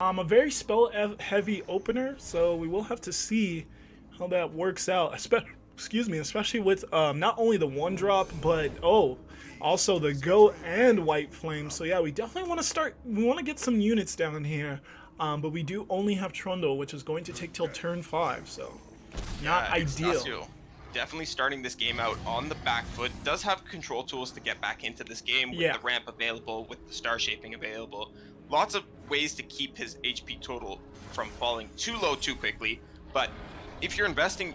A very spell-heavy opener, so we will have to see how that works out. Excuse me, especially with not only the one drop, but also the Go and White Flame. So yeah, we definitely want to start. We want to get some units down here, but we do only have Trundle, which is going to take till turn 5. So not Yeah, ideal. sexTacio definitely starting this game out on the back foot. Does have control tools to get back into this game with Yeah. the ramp available, with the star shaping available. Lots of ways to keep his HP total from falling too low too quickly. But if you're investing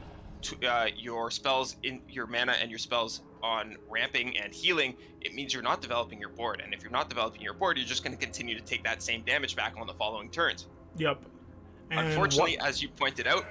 your spells in your mana and your spells on ramping and healing, it means you're not developing your board. And if you're not developing your board, you're just going to continue to take that same damage back on the following turns. Yep. And what? Unfortunately, as you pointed out,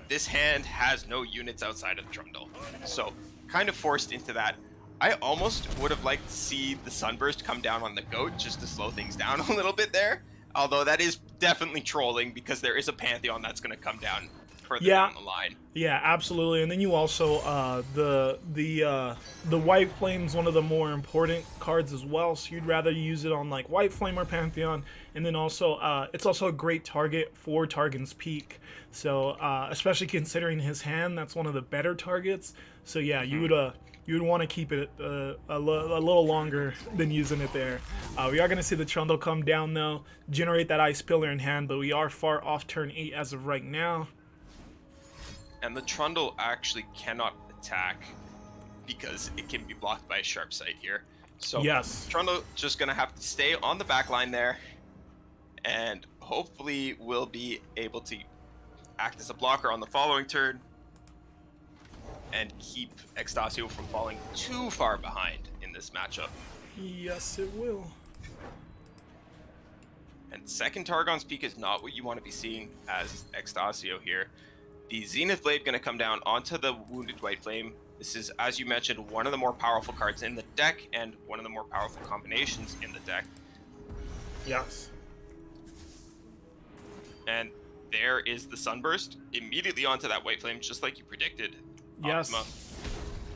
this hand has no units outside of Trundle. So, kind of forced into that. I almost would have liked to see the Sunburst come down on the Goat just to slow things down a little bit there. Although that is definitely trolling because there is a Pantheon that's going to come down further down the line. Yeah, absolutely. And then you also the White Flame's one of the more important cards as well. So you'd rather use it on like White Flame or Pantheon, and then also it's also a great target for Targon's Peak. So especially considering his hand, that's one of the better targets. So yeah, you would want to keep it a little longer than using it there. We are going to see the Trundle come down though, generate that Ice Pillar in hand, but we are far off turn 8 as of right now. And the Trundle actually cannot attack because it can be blocked by a Sharp Sight here. So yes, Trundle just going to have to stay on the back line there, and hopefully will be able to act as a blocker on the following turn and keep sexTacio from falling too far behind in this matchup. Yes, it will. And second Targon's Peak is not what you want to be seeing as sexTacio here. The Zenith Blade going to come down onto the Wounded White Flame. This is, as you mentioned, one of the more powerful cards in the deck and one of the more powerful combinations in the deck. Yes. And there is the Sunburst immediately onto that White Flame, just like you predicted. Yes. Optima.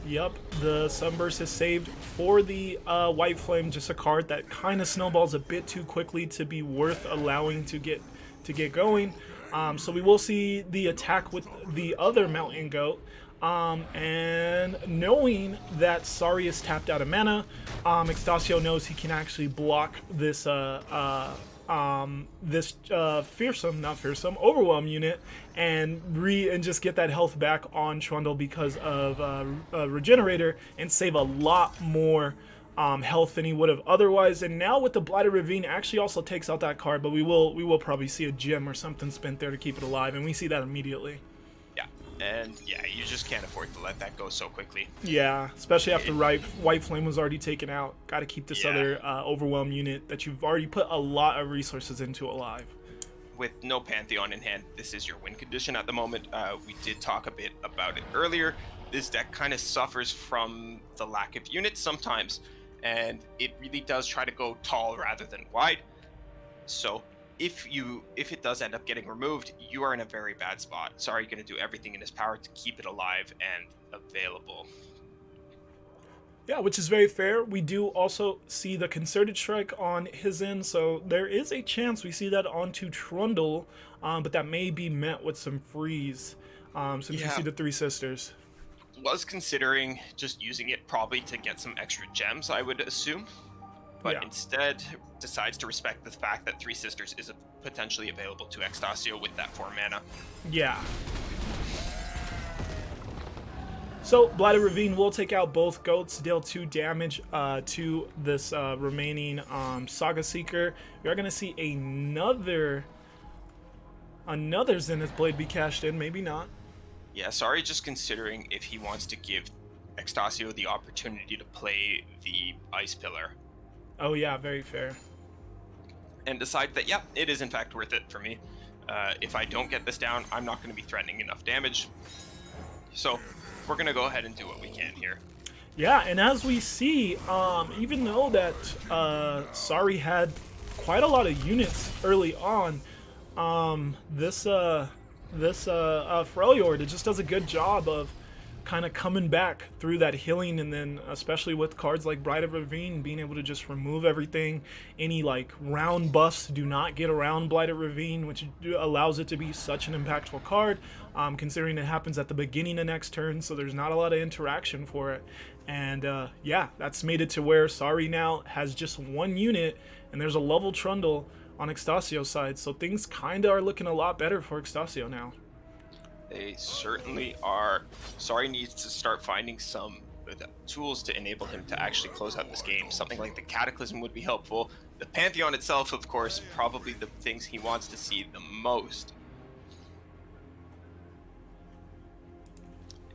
Yep, the Sunburst is saved for the White Flame, just a card that kind of snowballs a bit too quickly to be worth allowing to get going. So we will see the attack with the other Mountain Goat. And knowing that Sari is tapped out of mana, sexTacio knows he can actually block this fearsome overwhelm unit and just get that health back on Trundle because of Regenerator and save a lot more health than he would have otherwise. And now with the Blighted Ravine actually also takes out that card, but we will probably see a gem or something spent there to keep it alive, and we see that immediately. Yeah, and yeah, you just can't afford to let that go so quickly. Yeah, especially after White Flame was already taken out. Got to keep this other Overwhelm unit that you've already put a lot of resources into alive. With no Pantheon in hand, this is your win condition at the moment. We did talk a bit about it earlier. This deck kind of suffers from the lack of units sometimes, and it really does try to go tall rather than wide. So if it does end up getting removed, you are in a very bad spot. Sorry, going to do everything in his power to keep it alive and available. Yeah, which is very fair. We do also see the Concerted Strike on his end, so there is a chance we see that onto Trundle, but that may be met with some freeze, since you see the Three Sisters. Was considering just using it probably to get some extra gems, I would assume, but instead decides to respect the fact that Three Sisters is potentially available to sexTacio with that 4 mana. Yeah. So Blighted Ravine will take out both goats, deal 2 damage to this remaining Saga Seeker. We are going to see another Zenith Blade be cashed in, maybe not. Yeah, sorry, just considering if he wants to give sexTacio the opportunity to play the Ice Pillar. Oh yeah, very fair. And decide that, yeah, it is in fact worth it for me. If I don't get this down, I'm not going to be threatening enough damage. So we're going to go ahead and do what we can here. Yeah, and as we see, even though that Sari had quite a lot of units early on, this Freljord, it just does a good job of kind of coming back through that healing, and then especially with cards like Bride of Ravine, being able to just remove everything. Any like round buffs do not get around Blighted Ravine, which allows it to be such an impactful card, considering it happens at the beginning of next turn, so there's not a lot of interaction for it. And yeah, that's made it to where Sari now has just one unit, and there's a level Trundle on sexTacio's side, so things kind of are looking a lot better for sexTacio now. They certainly are. Sorry needs to start finding some tools to enable him to actually close out this game. Something like the Cataclysm would be helpful. The Pantheon itself, of course, probably the things he wants to see the most.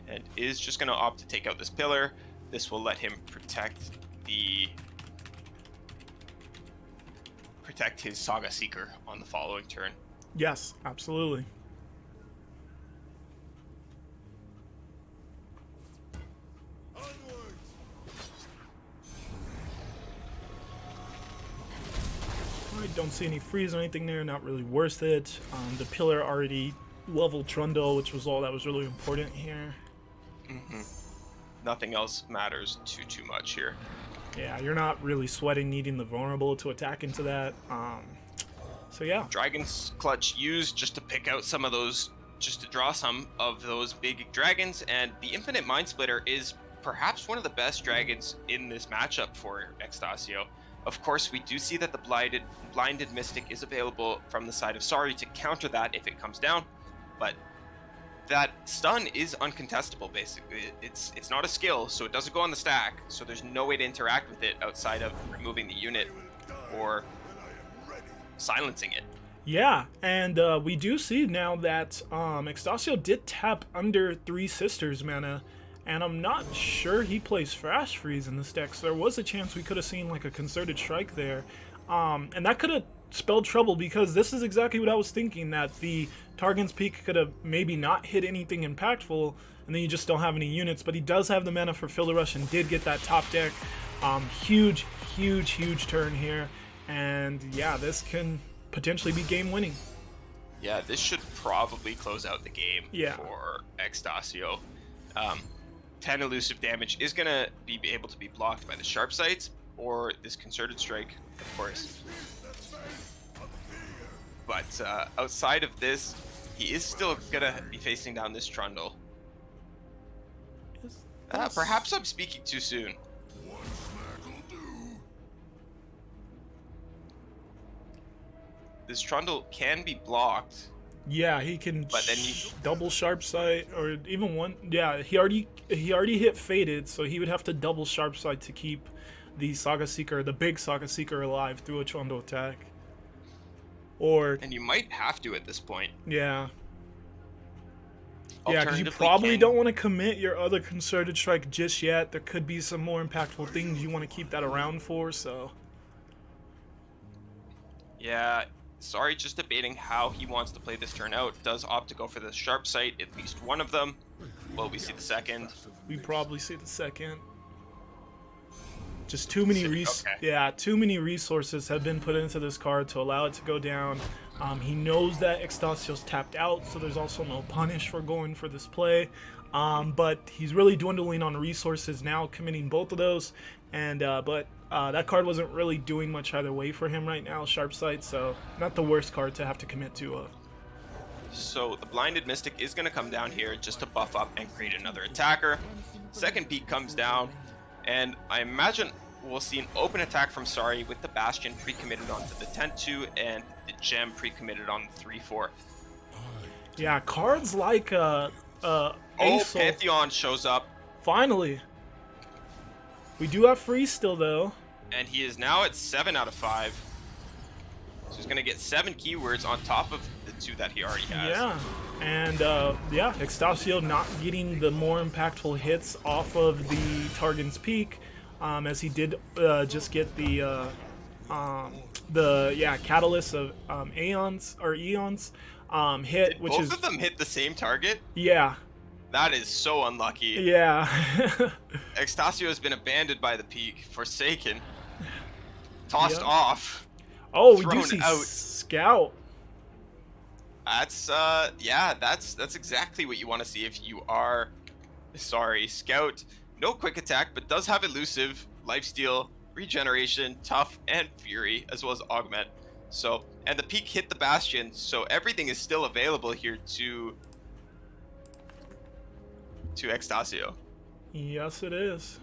And is just going to opt to take out this pillar. This will let him protect his Saga Seeker on the following turn. Yes, absolutely. I don't see any freeze or anything there, not really worth it. The pillar already leveled Trundle, which was all that was really important here. Nothing else matters too much here. Yeah, you're not really sweating needing the vulnerable to attack into that. So yeah. Dragon's Clutch used just to pick out some of those, just to draw some of those big dragons, and the Infinite Mind Splitter is perhaps one of the best dragons in this matchup for sexTacio. Of course, we do see that the Blinded Mystic is available from the side of Sari to counter that if it comes down, but that stun is uncontestable, basically. It's not a skill, so it doesn't go on the stack, so there's no way to interact with it outside of removing the unit or silencing it. Yeah, and we do see now that sexTacio did tap under Three Sisters mana, and I'm not sure he plays Fast Freeze in this deck, so there was a chance we could have seen like a Concerted Strike there. And that could have spelled trouble, because this is exactly what I was thinking, that the Targon's Peak could have maybe not hit anything impactful, and then you just don't have any units, but he does have the mana for Fill Rush and did get that top deck. Huge turn here, and yeah, this can potentially be game winning. Yeah, this should probably close out the game for sexTacio. 10 elusive damage is going to be able to be blocked by the Sharp Sights or this Concerted Strike, of course. But outside of this, he is still going to be facing down this Trundle. Perhaps I'm speaking too soon. This Trundle can be blocked. Yeah, he can, but then double Sharp Sight, or even one. Yeah, he already hit Fated, so he would have to double Sharp Sight to keep the Saga Seeker, the big Saga Seeker, alive through a Trundle attack. And you might have to at this point. Yeah. Yeah, because you probably don't want to commit your other Concerted Strike just yet. There could be some more impactful things you want to keep that around for, so. Yeah. Sorry, just debating how he wants to play this turn out. Does opt to go for the Sharp Sight, at least one of them. Will we see the second? We probably see the second. Just too many too many resources have been put into this card to allow it to go down. He knows that sexTacio's tapped out, so there's also no punish for going for this play. But he's really dwindling on resources now, committing both of those. And that card wasn't really doing much either way for him right now, Sharp Sight, so not the worst card to have to commit to. So the Blinded Mystic is going to come down here just to buff up and create another attacker. Second peak comes down, and I imagine we'll see an open attack from Sari with the Bastion pre-committed onto the 10-2 and the Gem pre-committed on the 3-4. Yeah, cards like Pantheon shows up. Finally. We do have freeze still, though. And he is now at 7 out of 5. So he's going to get 7 keywords on top of the 2 that he already has. Yeah. And, yeah, sexTacio not getting the more impactful hits off of the Targon's Peak, as he did just get the Catalyst of Eons hit, which both of them hit the same target? Yeah. That is so unlucky. Yeah. sexTacio has been abandoned by the peak, forsaken, tossed off. Oh, we do see out. Scout. That's that's exactly what you want to see if you are Sorry, Scout. No quick attack, but does have elusive, lifesteal, regeneration, tough, and fury, as well as augment. So, and the peak hit the bastion, so everything is still available here to sexTacio. Yes, it is.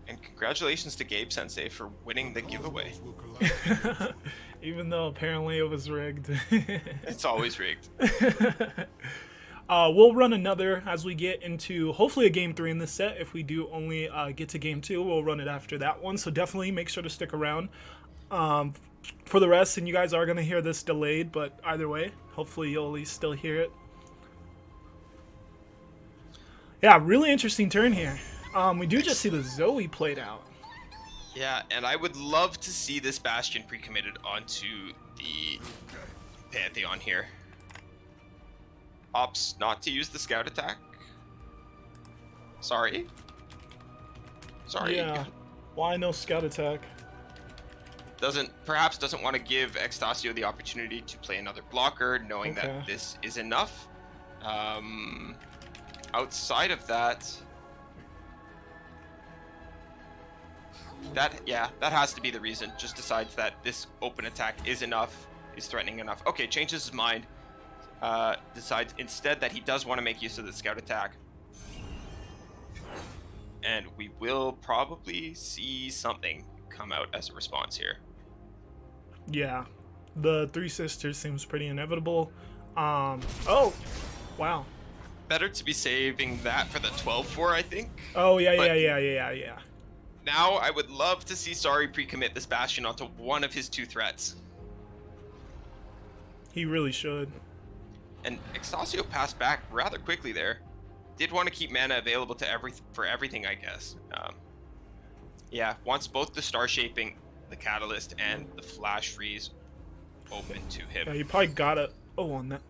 And congratulations to Gabe Sensei for winning the giveaway. Even though apparently it was rigged. It's always rigged. We'll run another as we get into hopefully a game 3 in this set. If we do only get to game 2, we'll run it after that one. So definitely make sure to stick around for the rest. And you guys are going to hear this delayed, but either way, hopefully you'll at least still hear it. Yeah, really interesting turn here. We do just see the Zoe played out. Yeah, and I would love to see this Bastion pre-committed onto the Pantheon here. Opts not to use the Scout attack. Sorry. Yeah, why no Scout attack? Perhaps doesn't want to give sexTacio the opportunity to play another blocker, knowing that this is enough. Outside of that, that has to be the reason. Just decides that this open attack is enough, is threatening enough. Okay, changes his mind. Decides instead that he does want to make use of the Scout attack. And we will probably see something come out as a response here. Yeah, the Three Sisters seems pretty inevitable. Oh, wow. Better to be saving that for the 12-4, I think. Oh, yeah. Now, I would love to see Sorry pre-commit this Bastion onto one of his 2 threats. He really should. And sexTacio passed back rather quickly there. Did want to keep mana available to for everything, I guess. Yeah, wants both the Star Shaping, the Catalyst, and the Flash Freeze open to him. Yeah, you probably got it. Oh, on that.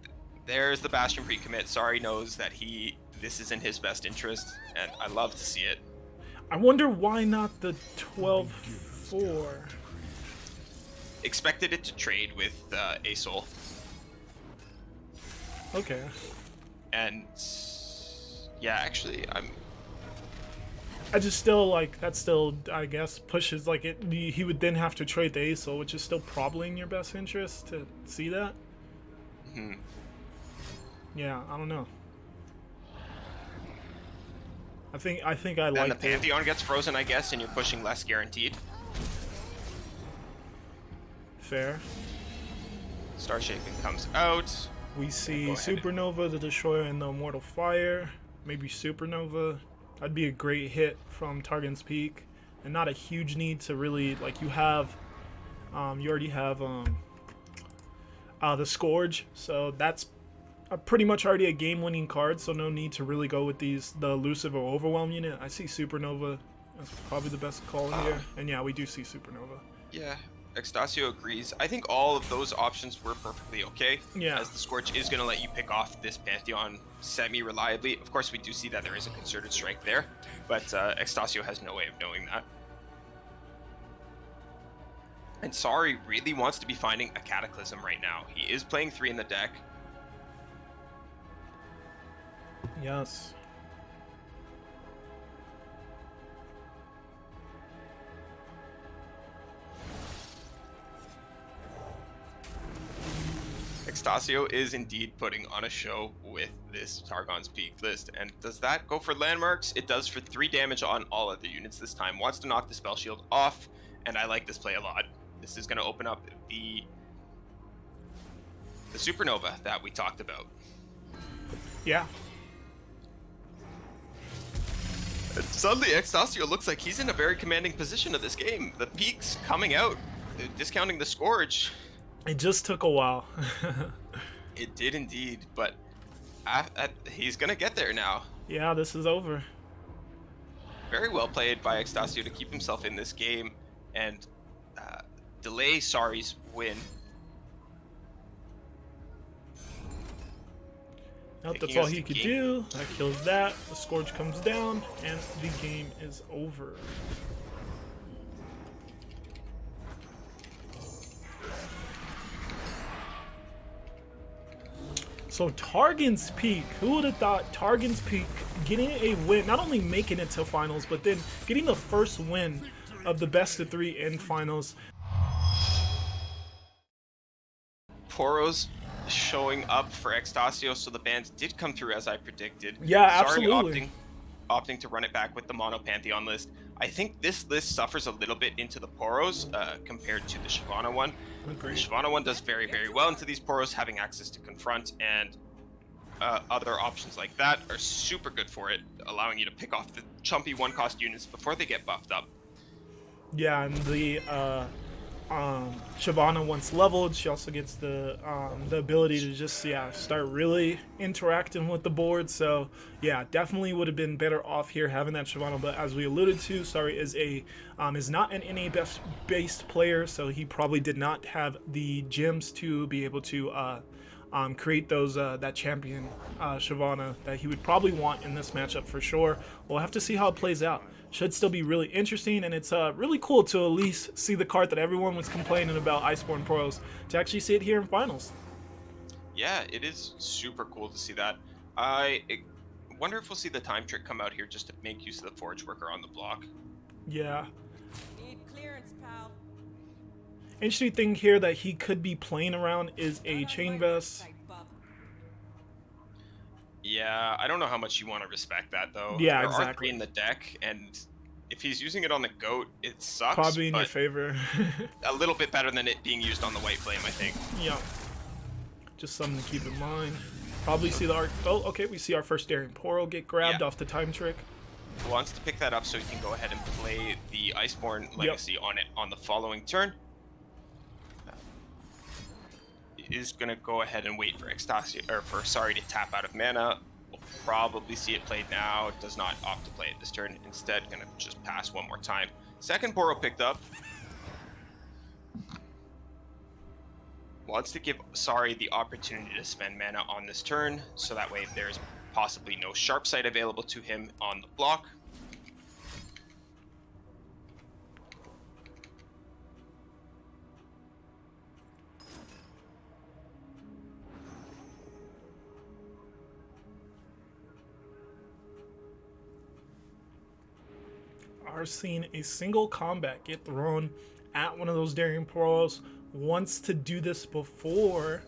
There's the Bastion pre-commit. Sorry knows that this is in his best interest, and I love to see it. I wonder why not the 12-4. Expected it to trade with Asol. Okay. And yeah, actually, I just still like that. Still, I guess pushes like it. He would then have to trade the Asol, which is still probably in your best interest to see that. Hmm. Yeah, I don't know. I think I then like the Pantheon gets frozen, I guess, and you're pushing less guaranteed. Fair. Star Shaping comes out. We see Supernova, the Destroyer, and the Immortal Fire. Maybe Supernova. That'd be a great hit from Targon's Peak, and not a huge need to really like. You have, you already have the Scourge, so that's pretty much already a game-winning card. So no need to really go with the elusive or overwhelm unit. I see Supernova as probably the best call here, and yeah, we do see Supernova. Yeah. sexTacio agrees. I think all of those options were perfectly okay. Yeah. As the Scorch is going to let you pick off this Pantheon semi-reliably. Of course, we do see that there is a concerted strike there, but sexTacio has no way of knowing that. And Sorry really wants to be finding a Cataclysm right now. He is playing 3 in the deck. Yes. sexTacio is indeed putting on a show with this Targon's Peak list. And does that go for landmarks? It does for 3 damage on all other units this time. Wants to knock the spell shield off, and I like this play a lot. This is going to open up the Supernova that we talked about. Yeah. And suddenly, sexTacio looks like he's in a very commanding position of this game. The peaks coming out, discounting the Scourge. It just took a while. It did indeed, but he's gonna get there now. Yeah, this is over. Very well played by sexTacio to keep himself in this game and delay Sorry's win. Nope, that's taking all us he to could game. do. That kills that. The Scourge comes down, and the game is over. So Targan's Peak, who would have thought Targan's Peak getting a win, not only making it to finals, but then getting the first win of the best of 3 in finals. Poros showing up for sexTacio, so the bans did come through as I predicted. Yeah, Sorry, absolutely. opting to run it back with the mono Pantheon list. I think this list suffers a little bit into the Poros compared to the Shyvana one. Agreed. The Shyvana one does very, very well into these Poros, having access to Confront and other options like that are super good for it, allowing you to pick off the chumpy one-cost units before they get buffed up. Yeah, and the Shyvana, once leveled, she also gets the ability to just start really interacting with the board. So yeah, definitely would have been better off here having that Shyvana. But as we alluded to, Sorry is not an NA based player, so he probably did not have the gems to be able to create those that champion Shyvana that he would probably want in this matchup for sure. We'll have to see how it plays out. Should still be really interesting, and it's really cool to at least see the card that everyone was complaining about, Iceborne Pros, to actually see it here in finals. Yeah, it is super cool to see that. I wonder if we'll see the time trick come out here just to make use of the Forge Worker on the block. Yeah. Need clearance, pal. Interesting thing here that he could be playing around is a Chain Vest. Yeah, I don't know how much you want to respect that, though. Yeah, there exactly. are 3 in the deck, and if he's using it on the GOAT, it sucks, Probably in your but favor. a little bit better than it being used on the White Flame, I think. Yeah. Just something to keep in mind. Probably see the arc. Oh, okay, we see our first Daring Poro get grabbed off the time trick. Wants to pick that up so he can go ahead and play the Iceborne Legacy on it on the following turn. Is going to go ahead and wait for sexTacio, or for Sorry to tap out of mana. We'll probably see it played now. It does not opt to play it this turn. Instead, going to just pass one more time. Second Poro picked up. Wants to give Sorry the opportunity to spend mana on this turn, so that way there's possibly no sharp sight available to him on the block. Are seeing a single combat get thrown at one of those Daring Pros. Wants to do this before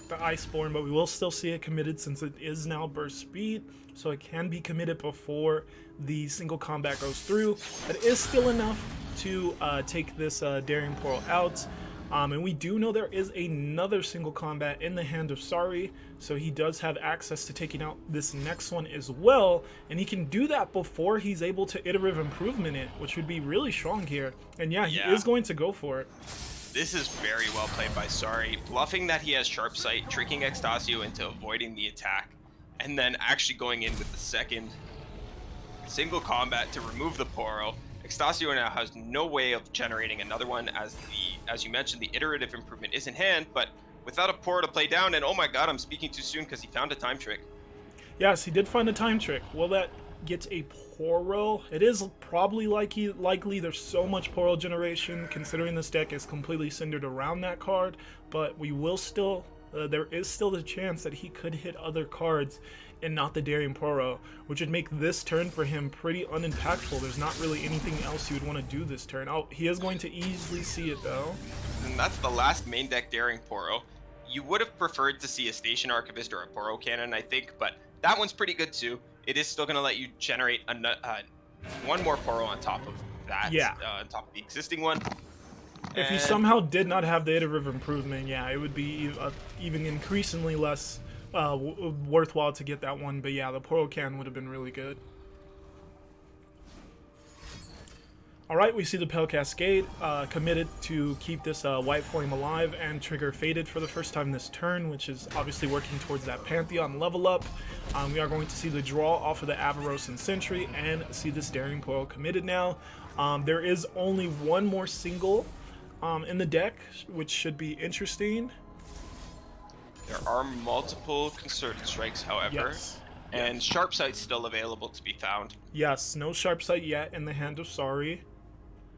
the Iceborne, but we will still see it committed since it is now burst speed, so it can be committed before the single combat goes through. That is still enough to take this Daring Poro out. And we do know there is another single combat in the hand of Sorry, so he does have access to taking out this next one as well, and he can do that before he's able to iterative improvement it, which would be really strong here. And yeah, he is going to go for it. This is very well played by Sorry, bluffing that he has sharp sight, tricking sexTacio into avoiding the attack, and then actually going in with the second single combat to remove the Poro. sexTacio now has no way of generating another one, as you mentioned, the iterative improvement is in hand, but without a Poro to play down, and oh my god, I'm speaking too soon because he found a time trick. Yes, he did find a time trick. Will that get a Poro? It is probably likely. There's so much Poro generation, considering this deck is completely centered around that card, but we will still, there is still the chance that he could hit other cards and not the Daring Poro, which would make this turn for him pretty unimpactful. There's not really anything else he would want to do this turn. Oh, he is going to easily see it though. And that's the last main deck Daring Poro. You would have preferred to see a Station Archivist or a Poro Cannon, I think, but that one's pretty good too. It is still going to let you generate one more Poro on top of that, on top of the existing one. If he somehow did not have the iterative improvement, yeah, it would be even increasingly less worthwhile to get that one. But yeah, the Poro Can would have been really good. Alright, we see the Pale Cascade committed to keep this White Flame alive and trigger Faded for the first time this turn, which is obviously working towards that Pantheon level up. We are going to see the draw off of the Avaros and Sentry and see this Daring Poro committed now. There is only one more single in the deck, which should be interesting. There are multiple concerted strikes, however, Yes. and sharp sight's still available to be found. Yes, no sharp sight yet in the hand of Sorry.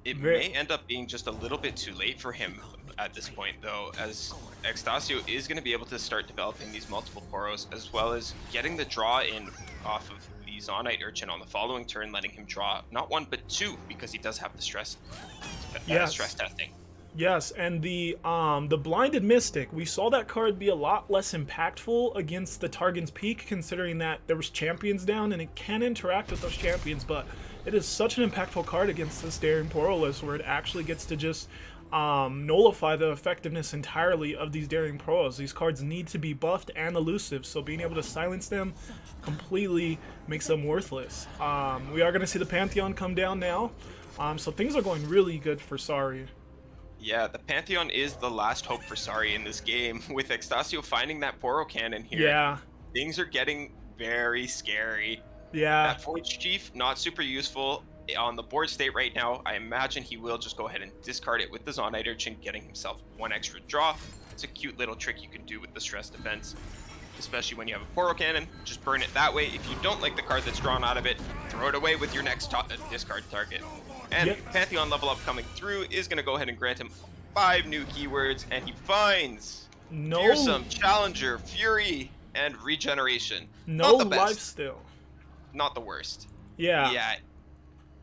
It Very, may end up being just a little bit too late for him at this point, though, as sexTacio is going to be able to start developing these multiple Poros, as well as getting the draw in off of the Zonite Urchin on the following turn, letting him draw not one but two, because he does have the stress Yes. testing. yes, and the Blinded Mystic, we saw that card be a lot less impactful against the Targon's Peak, considering that there was champions down and it can interact with those champions, but it is such an impactful card against this Daring Poro list where it actually gets to just nullify the effectiveness entirely of these Daring Poros. These cards need to be buffed and elusive, so being able to silence them completely makes them worthless. We are going to see the Pantheon come down now, so things are going really good for Sorry. Yeah, the Pantheon is the last hope for Sari in this game. With sexTacio finding that Poro Cannon here, Yeah, things are getting very scary. yeah. That Forge Chief, not super useful on the board state right now. I imagine he will just go ahead and discard it with the Zonite Urchin, getting himself one extra draw. It's a cute little trick you can do with the stress defense, especially when you have a Poro Cannon. Just burn it that way. If you don't like the card that's drawn out of it, throw it away with your next discard target. And Yep. Pantheon level up coming through is going to go ahead and grant him 5 new keywords, and he finds No, Fearsome, Challenger, Fury, and Regeneration. no Not the best. life steal. Not the worst. Yeah. Yeah,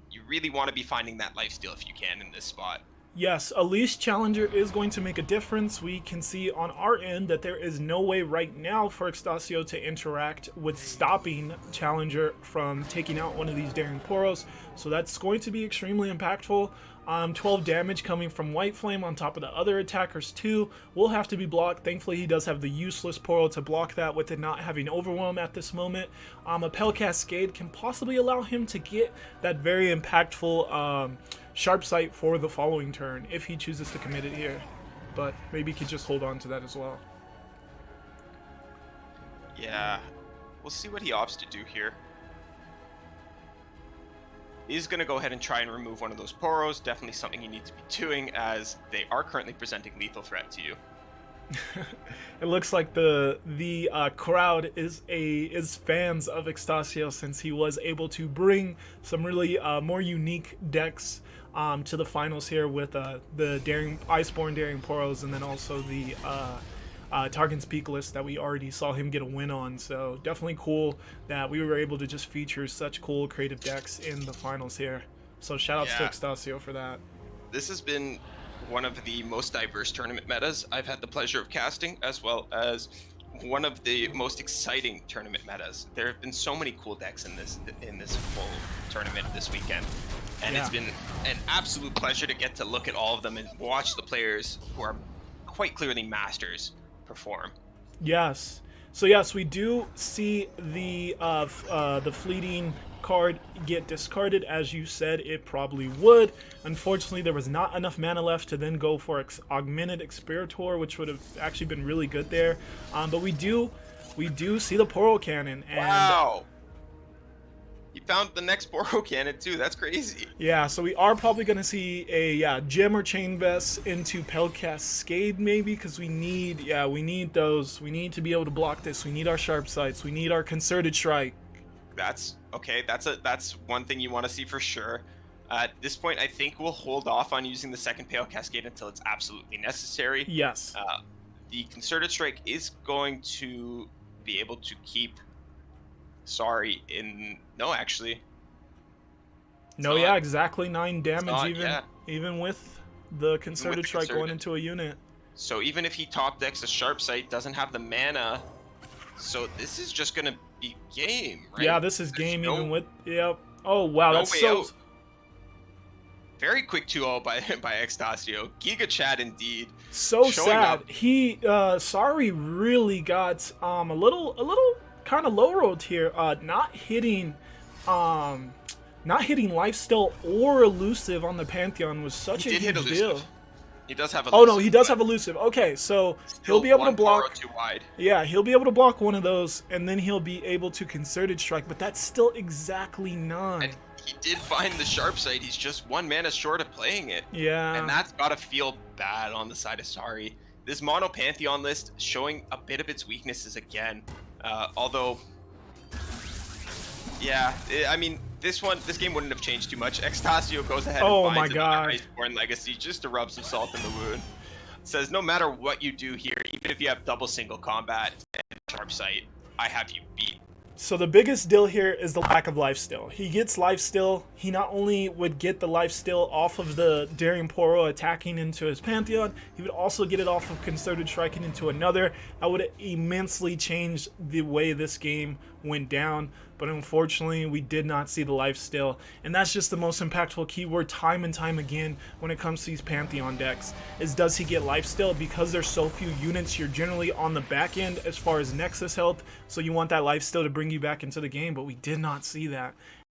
you really want to be finding that lifesteal if you can in this spot. Yes, Elise Challenger is going to make a difference. We can see on our end that there is no way right now for sexTacio to interact with stopping Challenger from taking out one of these Daring Poros, so that's going to be extremely impactful. 12 damage coming from White Flame on top of the other attackers too will have to be blocked. Thankfully, he does have the useless Poro to block that with it not having Overwhelm at this moment. A Pell Cascade can possibly allow him to get that very impactful Sharp Sight for the following turn if he chooses to commit it here, but maybe he could just hold on to that as well. Yeah, we'll see what he opts to do here. He's going to go ahead and try and remove one of those Poros. Definitely something you need to be doing, as they are currently presenting lethal threat to you. It looks like the crowd is fans of sexTacio, since he was able to bring some really more unique decks to the finals here with the Iceborne Daring Poros, and then also the Targon's Peak list that we already saw him get a win on. So definitely cool that we were able to just feature such cool creative decks in the finals here. So shout outs to sexTacio for that. This has been one of the most diverse tournament metas I've had the pleasure of casting, as well as one of the most exciting tournament metas. There have been so many cool decks in this full tournament this weekend, and it's been an absolute pleasure to get to look at all of them and watch the players who are quite clearly masters perform. Yes. So yes, we do see the fleeting card get discarded, as you said it probably would. Unfortunately, there was not enough mana left to then go for augmented Expirator, which would have actually been really good there. But we do see the Poro Cannon, and Wow! You found the next Poro Cannon too. That's crazy. yeah, so we are probably going to see a gem or chain vest into Pell Cascade maybe, because we need those. We need to be able to block this. We need our sharp sights. We need our concerted strike. That's okay. That's one thing you want to see for sure. At this point, I think we'll hold off on using the second Pale Cascade until it's absolutely necessary. Yes. The Concerted Strike is going to be able to keep Sorry in... No, actually. No, yeah, exactly 9 damage even with the Concerted Strike going Concerted. into a unit. So even if he top decks a Sharp Sight, doesn't have the mana, so this is just going to be game, right? Yeah, this is game even with... Yep. Oh, wow, no that's way so... out. Very quick 2-0 by sexTacio. Giga Chat indeed. So Showing sad. up. He, Sorry really got a little kind of low rolled here. Not hitting lifesteal or elusive on the Pantheon was such a huge deal. He does have elusive. Oh no, he does have elusive. Okay, so he'll be able to block. Too wide. Yeah, he'll be able to block one of those, and then he'll be able to Concerted Strike. But that's still exactly 9. And he did find the Sharp Sight. He's just 1 mana short of playing it. Yeah. And that's gotta feel bad on the side of Sorry. this mono Pantheon list showing a bit of its weaknesses again. Although, yeah, I mean, this game wouldn't have changed too much. sexTacio goes ahead and finds another Iceborn Legacy just to rub some salt in the wound. Says, no matter what you do here, even if you have double single combat and sharp sight, I have you beat. So the biggest deal here is the lack of lifesteal. He gets lifesteal. He not only would get the lifesteal off of the Daring Poro attacking into his Pantheon, he would also get it off of Concerted Striking into another. That would immensely change the way this game went down. But unfortunately, we did not see the lifesteal. And that's just the most impactful keyword time and time again when it comes to these Pantheon decks, is does he get lifesteal? Because there's so few units, you're generally on the back end as far as Nexus health, so you want that lifesteal to bring you back into the game, but we did not see that.